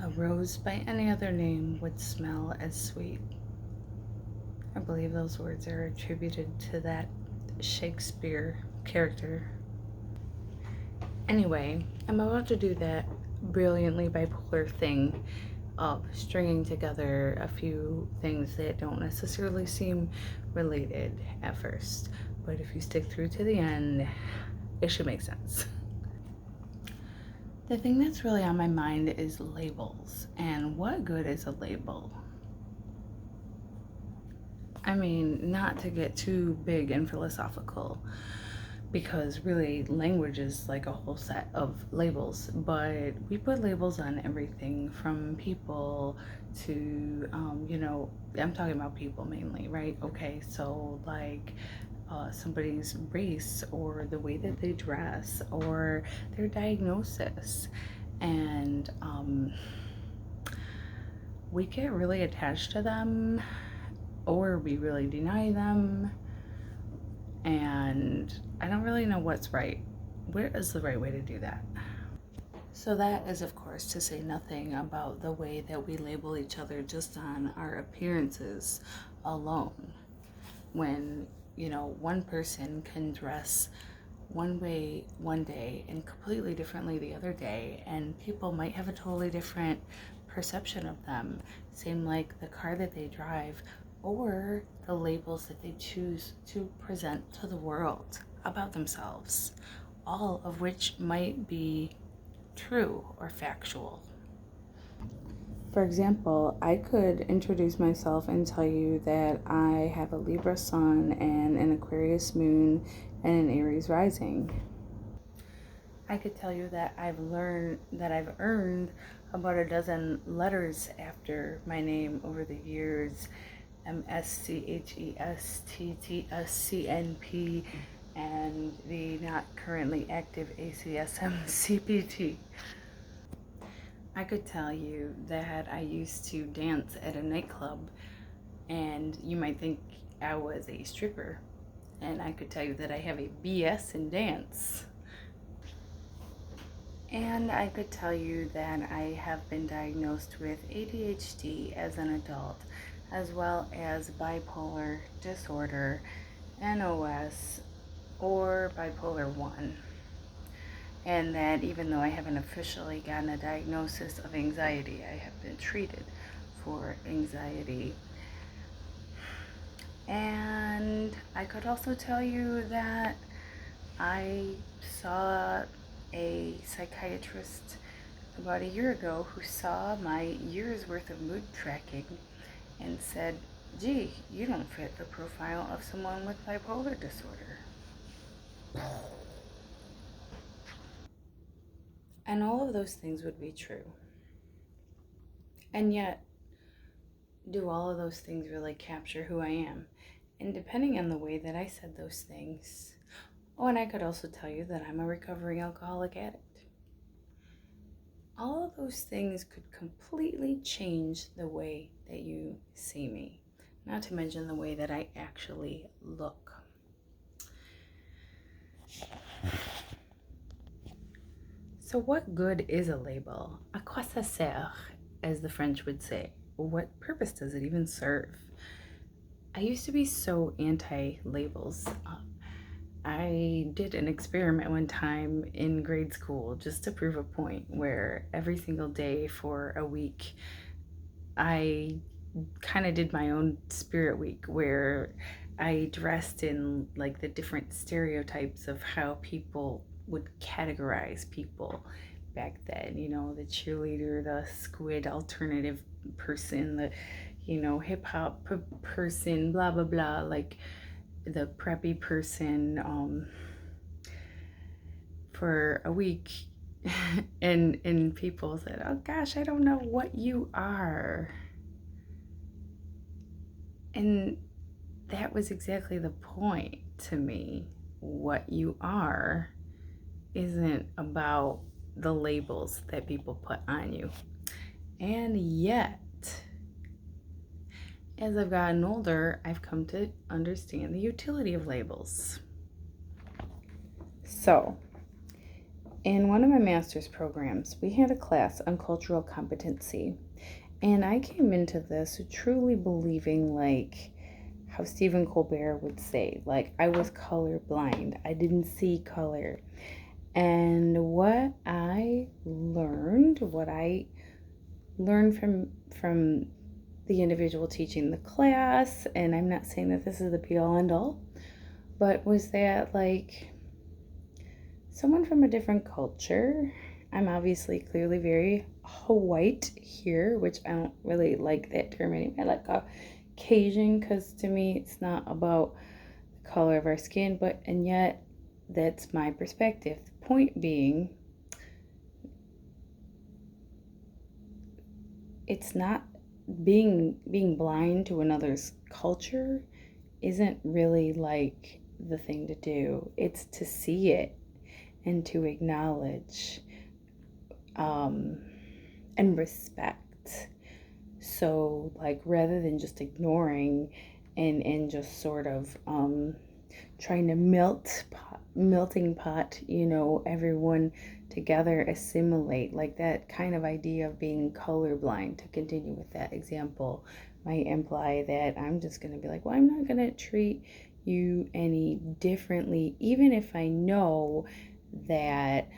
A rose by any other name would smell as sweet. I believe those words are attributed to that Shakespeare character. Anyway, I'm about to do that brilliantly bipolar thing of stringing together a few things that don't necessarily seem related at first. But if you stick through to the end, it should make sense. The thing that's really on my mind is labels. And what good is a label? I mean, not to get too big and philosophical, because really language is like a whole set of labels, but we put labels on everything from people to, I'm talking about people mainly, right? Okay, so like somebody's race or the way that they dress or their diagnosis. And we get really attached to them or we really deny them. And I don't really know what's right. Where is the right way to do that? So, that is, of course, to say nothing about the way that we label each other just on our appearances alone. When, one person can dress one way one day and completely differently the other day, and people might have a totally different perception of them. Same like the car that they drive or the labels that they choose to present to the world about themselves, all of which might be true or factual. For example, I could introduce myself and tell you that I have a Libra sun and an Aquarius moon and an Aries rising. I could tell you that I've earned about a dozen letters after my name over the years. MSCHESTTSCNP and the not currently active ACSM I could tell you that I used to dance at a nightclub, and you might think I was a stripper. And I could tell you that I have a BS in dance. And I could tell you that I have been diagnosed with ADHD as an adult, as well as bipolar disorder, NOS, or bipolar 1. And that even though I haven't officially gotten a diagnosis of anxiety, I have been treated for anxiety. And I could also tell you that I saw a psychiatrist about a year ago who saw my year's worth of mood tracking and said, gee, you don't fit the profile of someone with bipolar disorder. And all of those things would be true. And yet, do all of those things really capture who I am? And depending on the way that I said those things, and I could also tell you that I'm a recovering alcoholic addict. All of those things could completely change the way that you see me, not to mention the way that I actually look. So what good is a label? À quoi ça sert, as the French would say? What purpose does it even serve? I used to be so anti-labels. I did an experiment one time in grade school just to prove a point, where every single day for a week I kind of did my own spirit week, where I dressed in like the different stereotypes of how people would categorize people back then. The cheerleader, the squid alternative person, the hip hop person, blah blah blah, like the preppy person, for a week. and people said, oh gosh, I don't know what you are. And that was exactly the point to me. What you are isn't about the labels that people put on you. And yet, as I've gotten older, I've come to understand the utility of labels. So, in one of my master's programs, we had a class on cultural competency. And I came into this truly believing, like how Stephen Colbert would say, like I was colorblind. I didn't see color. And what I learned from the individual teaching the class, and I'm not saying that this is the be all end all, but was that like someone from a different culture. I'm obviously clearly very white here, which I don't really like that term anyway. I like Caucasian because to me it's not about the color of our skin, and yet that's my perspective. The point being, it's not being blind to another's culture isn't really like the thing to do. It's to see it and to acknowledge and respect. So like rather than just ignoring and just sort of trying to melting pot, everyone together, assimilate, like that kind of idea of being colorblind, to continue with that example, might imply that I'm just going to be like, well, I'm not going to treat you any differently, even if I know that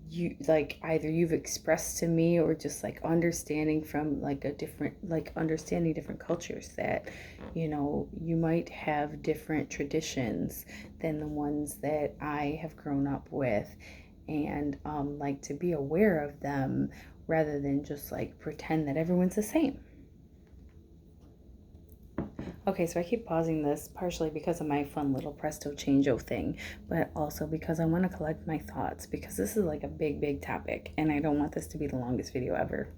you like either you've expressed to me or just like understanding from like understanding different cultures that you might have different traditions than the ones that I have grown up with, and like to be aware of them rather than just like pretend that everyone's the same. Okay, so I keep pausing this partially because of my fun little presto changeo thing, but also because I want to collect my thoughts, because this is like a big topic and I don't want this to be the longest video ever.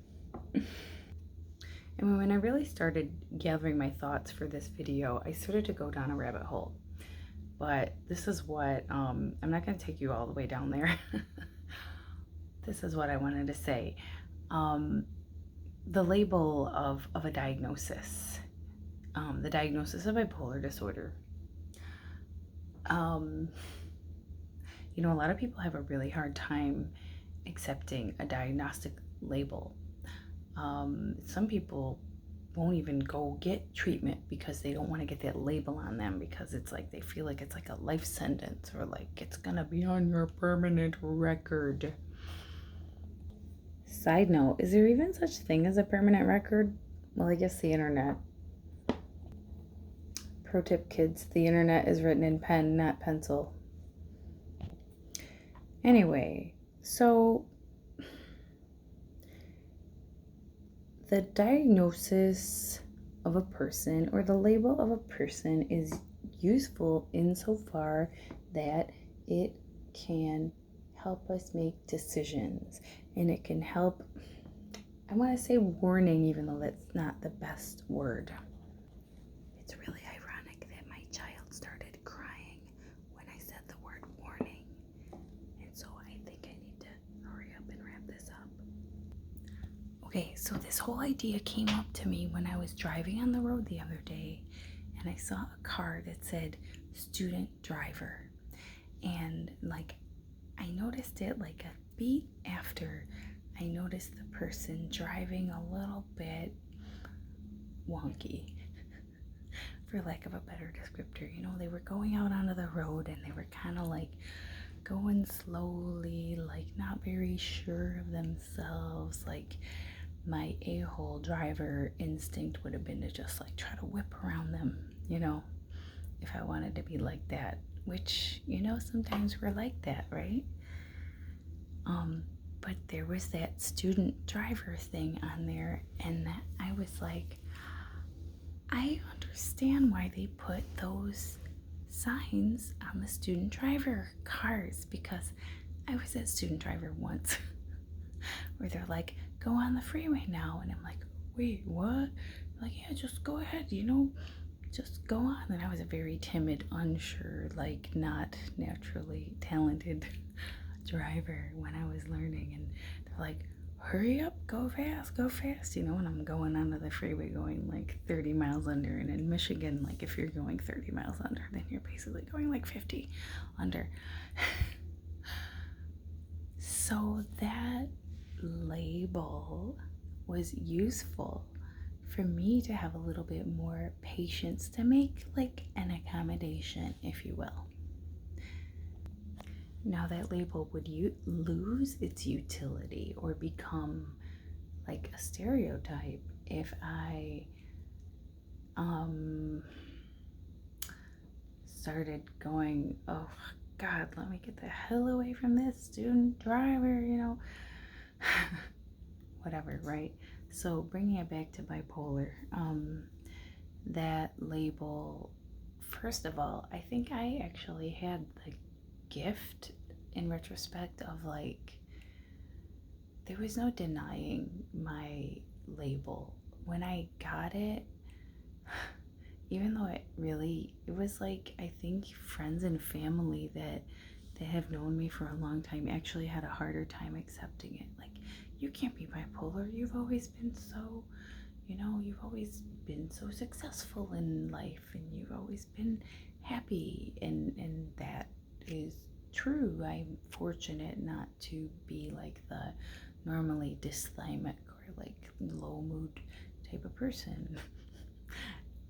And when I really started gathering my thoughts for this video, I started to go down a rabbit hole. But this is what, I'm not going to take you all the way down there. This is what I wanted to say. The label of a diagnosis. The diagnosis of bipolar disorder. A lot of people have a really hard time accepting a diagnostic label. Some people won't even go get treatment because they don't want to get that label on them, because it's like they feel like it's like a life sentence, or like it's gonna be on your permanent record. Side note, is there even such thing as a permanent record? Well, I guess the internet. Pro tip, kids, the internet is written in pen, not pencil. Anyway, so the diagnosis of a person, or the label of a person, is useful insofar that it can help us make decisions, and it can help, I want to say warning, even though that's not the best word. It's really ironic that my child started crying when I said the word warning, and so I think I need to hurry up and wrap this up. Okay, so this whole idea came up to me when I was driving on the road the other day, and I saw a car that said student driver, and like I noticed it like a beat after I noticed the person driving a little bit wonky, for lack of a better descriptor. They were going out onto the road and they were kind of like going slowly, like not very sure of themselves. Like my a-hole driver instinct would have been to just like try to whip around them, if I wanted to be like that, which, sometimes we're like that, right? But there was that student driver thing on there, and I was like, I understand why they put those signs on the student driver cars, because I was that student driver once where they're like, go on the freeway now, and I'm like, wait, what? Like, yeah, just go ahead, just go on. And I was a very timid, unsure, like not naturally talented driver when I was learning, and they're like, hurry up, go fast, and I'm going onto the freeway going like 30 miles under, and in Michigan, like if you're going 30 miles under, then you're basically going like 50 under. So that label was useful for me to have a little bit more patience, to make like an accommodation, if you will. Now that label would lose its utility or become like a stereotype if I started going, oh God, let me get the hell away from this student driver, whatever, right? So bringing it back to bipolar, that label, first of all, I think I actually had the gift in retrospect of like, there was no denying my label. When I got it, even though it was like, I think friends and family that have known me for a long time actually had a harder time accepting it. Like, you can't be bipolar. You've always been so, you've always been so successful in life, and you've always been happy, and that is true. I'm fortunate not to be like the normally dysthymic or like low mood type of person.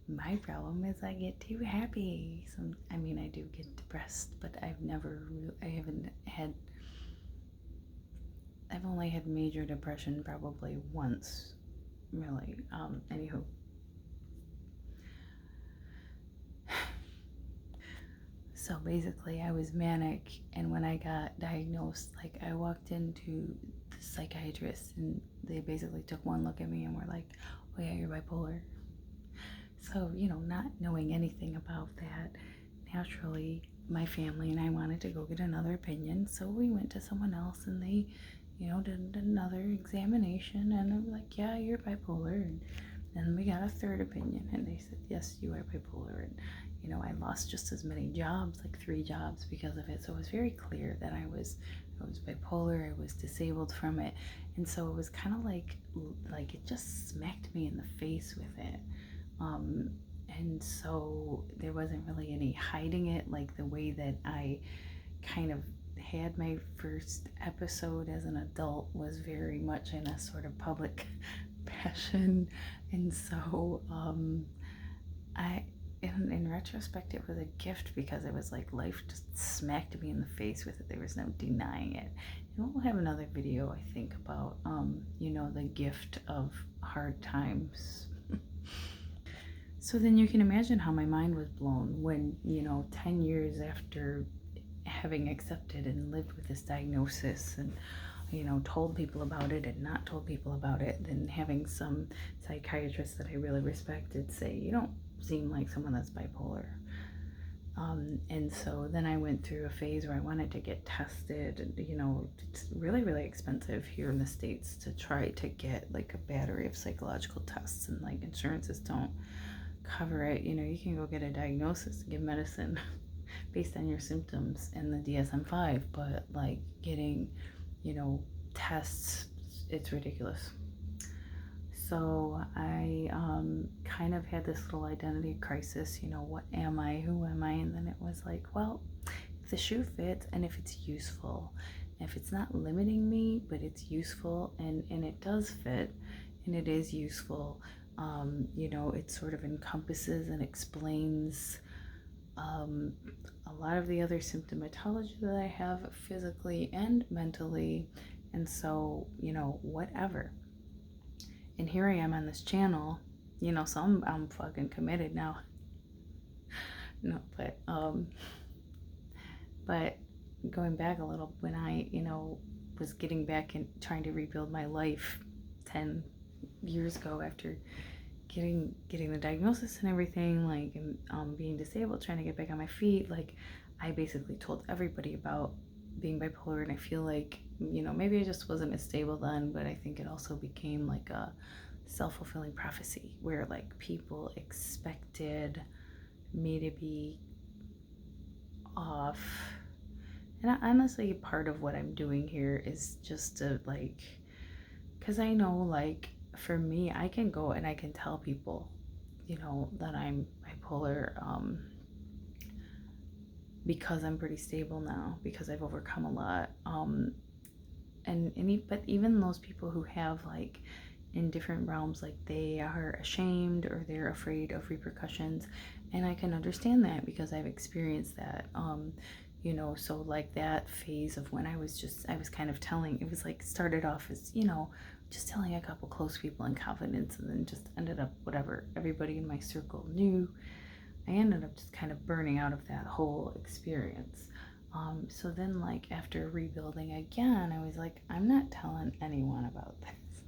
My problem is I get too happy. I do get depressed, but I've only had major depression probably once, really. Anywho. So basically I was manic, and when I got diagnosed, like I walked into the psychiatrist and they basically took one look at me and were like, oh yeah, you're bipolar. So, not knowing anything about that, naturally, my family and I wanted to go get another opinion. So we went to someone else, and they, did another examination, and they were like, yeah, you're bipolar. And then we got a third opinion, and they said, yes, you are bipolar. And, I lost just as many jobs, like 3 jobs because of it. So it was very clear that I was bipolar. I was disabled from it. And so it was kind of like it just smacked me in the face with it. And so there wasn't really any hiding it, like the way that I kind of had my first episode as an adult was very much in a sort of public fashion. And so in retrospect, it was a gift, because it was like life just smacked me in the face with it. There was no denying it. And we'll have another video, I think, about the gift of hard times. So then you can imagine how my mind was blown when, 10 years after having accepted and lived with this diagnosis, and, told people about it and not told people about it, then having some psychiatrists that I really respected say, you don't seem like someone that's bipolar. And so then I went through a phase where I wanted to get tested, and, it's really, really expensive here in the States to try to get like a battery of psychological tests, and like insurances don't cover it. You can go get a diagnosis and get medicine based on your symptoms and the DSM-5, but like getting, tests, it's ridiculous. So I kind of had this little identity crisis, what am I, who am I? And then it was like, well, if the shoe fits and if it's useful, if it's not limiting me, but it's useful, and it does fit and it is useful, it sort of encompasses and explains a lot of the other symptomatology that I have physically and mentally. And so, whatever. And here I am on this channel, so I'm fucking committed now. No, but going back a little, when I, was getting back and trying to rebuild my life 10 years ago after getting the diagnosis and everything, like, and being disabled, trying to get back on my feet, like, I basically told everybody about being bipolar. And I feel like, maybe I just wasn't as stable then, but I think it also became like a self-fulfilling prophecy where like people expected me to be off. And honestly, part of what I'm doing here is just to like, because I know, like, for me, I can go and I can tell people, that I'm bipolar, because I'm pretty stable now, because I've overcome a lot. but even those people who have like in different realms, like they are ashamed or they're afraid of repercussions, and I can understand that because I've experienced that. So like that phase of when I was kind of telling, it was like started off as, just telling a couple close people in confidence, and then just ended up whatever everybody in my circle knew. I ended up just kind of burning out of that whole experience. So then, like, after rebuilding again, I was like, I'm not telling anyone about this.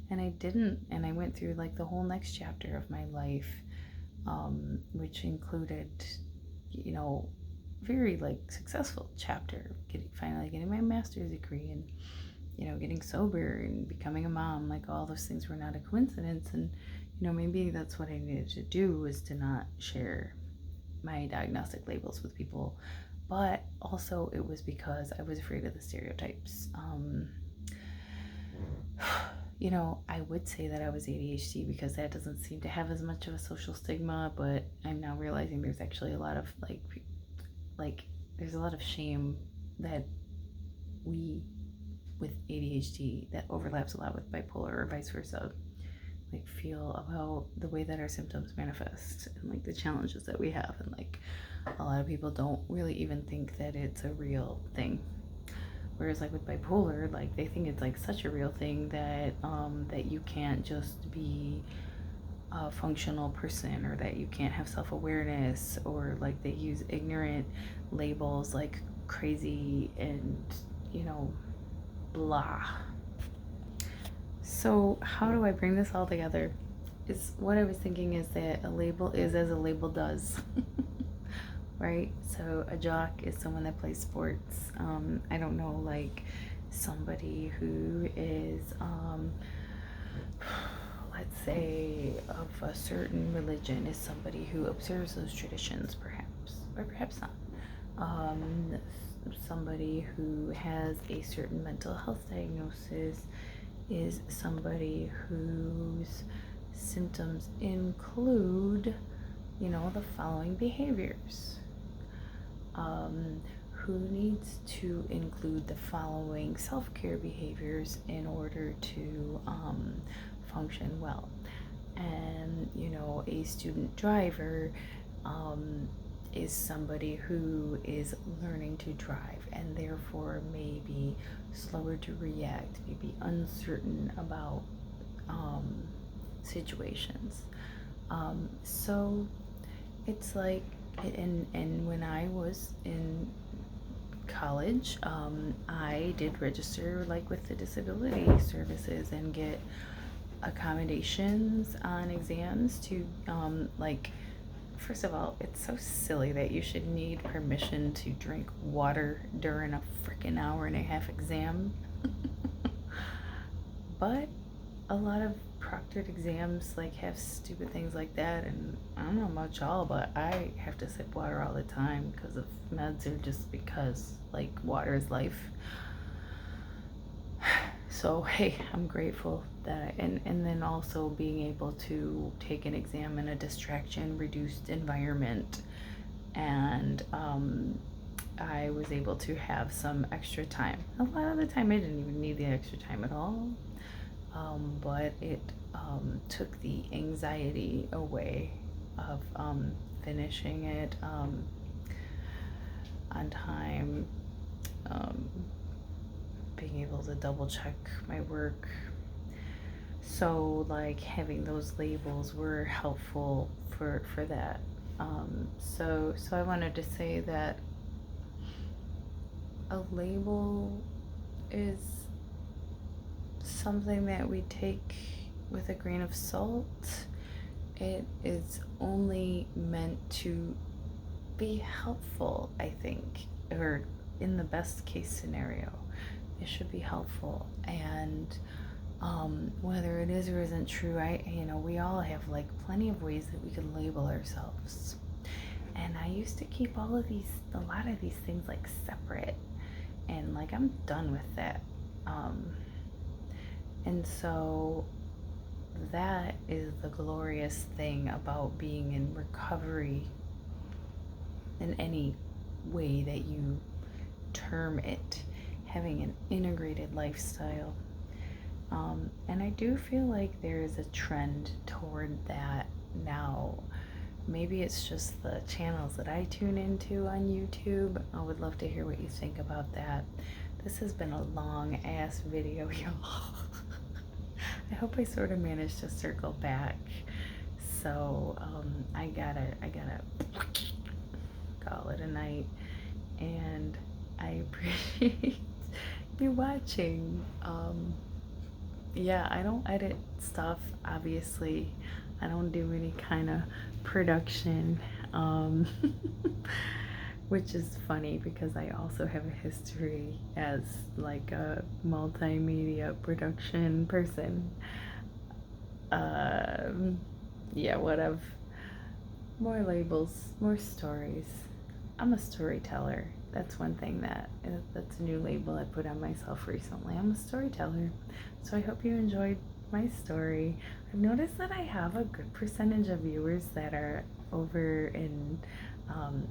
And I didn't, and I went through like the whole next chapter of my life, which included, very like successful chapter, finally getting my master's degree, and getting sober and becoming a mom. Like, all those things were not a coincidence, and maybe that's what I needed to do, was to not share my diagnostic labels with people. But also it was because I was afraid of the stereotypes. I would say that I was ADHD because that doesn't seem to have as much of a social stigma, but I'm now realizing there's actually a lot of there's a lot of shame that we with ADHD that overlaps a lot with bipolar, or vice versa, like feel about the way that our symptoms manifest, and like the challenges that we have, and like a lot of people don't really even think that it's a real thing. Whereas like with bipolar, like they think it's like such a real thing that that you can't just be a functional person, or that you can't have self-awareness, or like they use ignorant labels like crazy and blah. So how do I bring this all together? Is what I was thinking is that a label is as a label does. Right? So a jock is someone that plays sports. I don't know, like somebody who is, let's say, of a certain religion is somebody who observes those traditions, perhaps, or perhaps not. Somebody who has a certain mental health diagnosis is somebody whose symptoms include, the following behaviors. Who needs to include the following self-care behaviors in order to function well. And a student driver is somebody who is learning to drive, and therefore may be slower to react, may be uncertain about situations. So it's like, and when I was in college, I did register like with the disability services and get accommodations on exams to first of all, it's so silly that you should need permission to drink water during a freaking hour-and-a-half exam. But a lot of proctored exams like have stupid things like that, and I don't know about y'all, but I have to sip water all the time because of meds, or just because like water is life. So hey, I'm grateful that and then also being able to take an exam in a distraction reduced environment, and I was able to have some extra time. A lot of the time I didn't even need the extra time at all, but it took the anxiety away of finishing it on time, being able to double check my work. So like having those labels were helpful for that. So I wanted to say that a label is something that we take with a grain of salt. It is only meant to be helpful, I think, or in the best case scenario, it should be helpful. And whether it is or isn't true, we all have like plenty of ways that we can label ourselves. And I used to keep a lot of these things like separate, and like I'm done with that. And so that is the glorious thing about being in recovery in any way that you term it, having an integrated lifestyle. And I do feel like there is a trend toward that now. Maybe it's just the channels that I tune into on YouTube. I would love to hear what you think about that. This has been a long ass video, y'all. I hope I sort of managed to circle back. So I gotta call it a night, and I appreciate you watching. Yeah, I don't edit stuff, obviously. I don't do any kind of production, which is funny because I also have a history as like a multimedia production person. Yeah, whatever. More labels, more stories. I'm a storyteller. That's one thing that's a new label I put on myself recently. I'm a storyteller. So I hope you enjoyed my story. I've noticed that I have a good percentage of viewers that are over in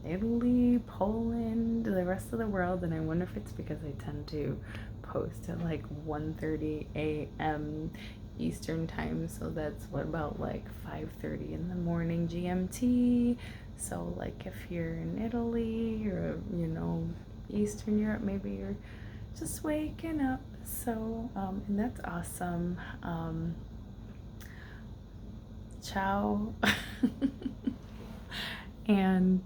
Italy, Poland, the rest of the world, and I wonder if it's because I tend to post at like 1:30 a.m. Eastern time, so that's what, about like 5:30 in the morning GMT. So like if you're in Italy or, you know, Eastern Europe, maybe you're just waking up. So and that's awesome. Ciao. And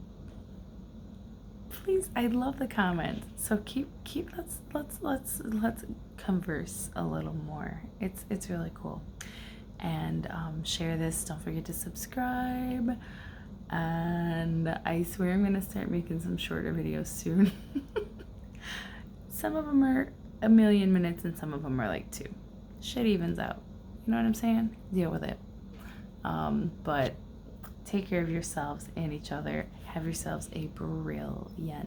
please, I love the comments. So keep let's converse a little more. It's really cool. And share this. Don't forget to subscribe. And I swear I'm gonna start making some shorter videos soon. Some of them are 1,000,000 minutes and some of them are like 2. Shit evens out. You know what I'm saying? Deal with it. But take care of yourselves and each other. Have yourselves a brilliant